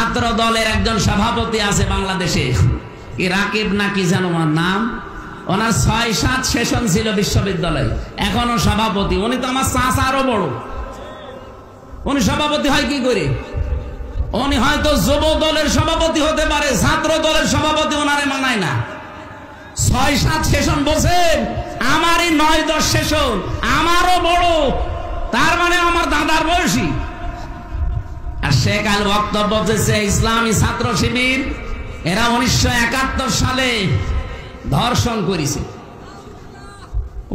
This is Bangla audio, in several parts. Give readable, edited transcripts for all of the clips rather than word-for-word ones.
ছাত্র দলের একজন সভাপতি আছে বাংলাদেশে, কি রাকিব না কি যেন ওনার নাম। ওনার ৬-৭ সেশন ছিল বিশ্ববিদ্যালয়, এখনো সভাপতি। উনি তো আমার চাচা আরো বড়। উনি সভাপতি হয় কি করে? উনি হয়তো যুব দলের সভাপতি হতে পারে, ছাত্র দলের সভাপতি ওনারে মানায় না। ৬-৭ সেশন বসেন, আমারই ৯-১০ সেশন, আমারও বড়, তার মানে আমার দাদার বয়সী। আর সে কাল বক্তব্য দিয়েছে ইসলামী ছাত্র শিবির এরা ১৯৭১ সালে ধর্ষণ করেছে।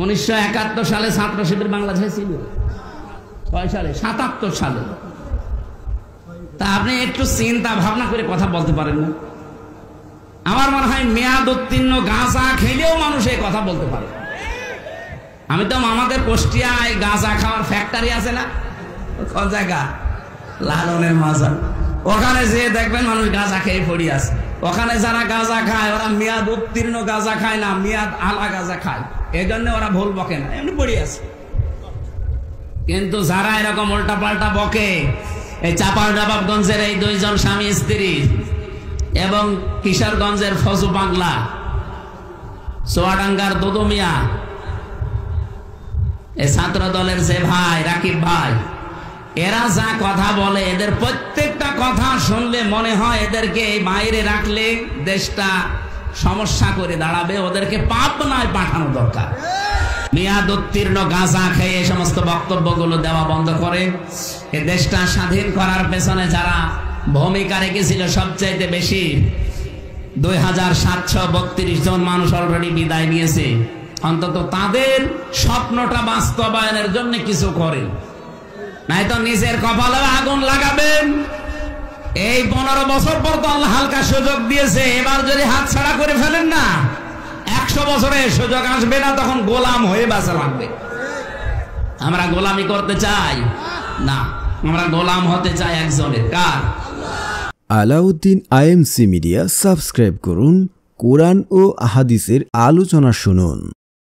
১৯৭১ সালে ছাত্র শিবির বাংলাদেশে ছিল, ৬ সালে ৭৭ সালে। তা আপনি একটু চিন্তা ভাবনা করে কথা বলতে পারেন না? আমার মনে হয় মেয়াদ উত্তীর্ণ গাঁজা খেলেও মানুষ এই কথা বলতে পারে। আমি তো আমাদের কুষ্টিয়ায় গাঁজা খাওয়ার ফ্যাক্টরি আছে না, কোন জায়গা, লালনের মাজার, ওখানে যেয়ে দেখবেন মানুষ গাঁজা খেয়ে পড়ি আছে। ওখানে যারা গাঁজা খায় ওরা মেয়াদ উত্তীর্ণ গাঁজা খায় না, মেয়াদ আলা গাঁজা খায়, এই জন্য ওরা ভুল বকে না, এমনি পড়ি আছে। কিন্তু যারা এরকম উল্টা পাল্টা বকে, এই চাঁপাইনবাবগঞ্জের এই 2 জন স্বামী স্ত্রী এবং কিশোরগঞ্জের ফজু বাংলা, চুয়াডাঙ্গার দুদু মিয়া, এই ছাত্র দলের যে ভাই রাকিব ভাই, এরা যা কথা বলে, এদের প্রত্যেকটা কথা শুনলে মনে হয় এদেরকে বাইরে রাখলে দেশটা সমস্যা করে দাঁড়াবে, ওদেরকে পাবনায় পাঠানো দরকার। মেয়াদ উত্তীর্ণ গাঁজা খেয়ে এই সমস্ত বক্তব্যগুলো দেওয়া বন্ধ করে। এই দেশটা স্বাধীন করার পেছনে যারা ভূমিকা রেখেছিল সবচাইতে বেশি, ২৭৩২ জন মানুষ অলরেডি বিদায় নিয়েছে। অন্তত তাদের স্বপ্নটা বাস্তবায়নের জন্য কিছু করেন, নাই তো নিজের কপালে আগুন লাগাবেন। এই 15 বছর পর তো আল্লাহ হালকা সুযোগ দিয়েছে, এবার যদি হাত ছাড়া করে ফেলেন না, 100 বছরে সুযোগ আসবে না, তখন গোলাম হয়ে বাঁচা লাগবে। আমরা গোলামি করতে চাই না, আমরা গোলাম হতে চাই একজনের। কার? আলাউদ্দিন আইএমসি মিডিয়া সাবস্ক্রাইব করুন, কোরআন ও আহাদিসের আলোচনা শুনুন।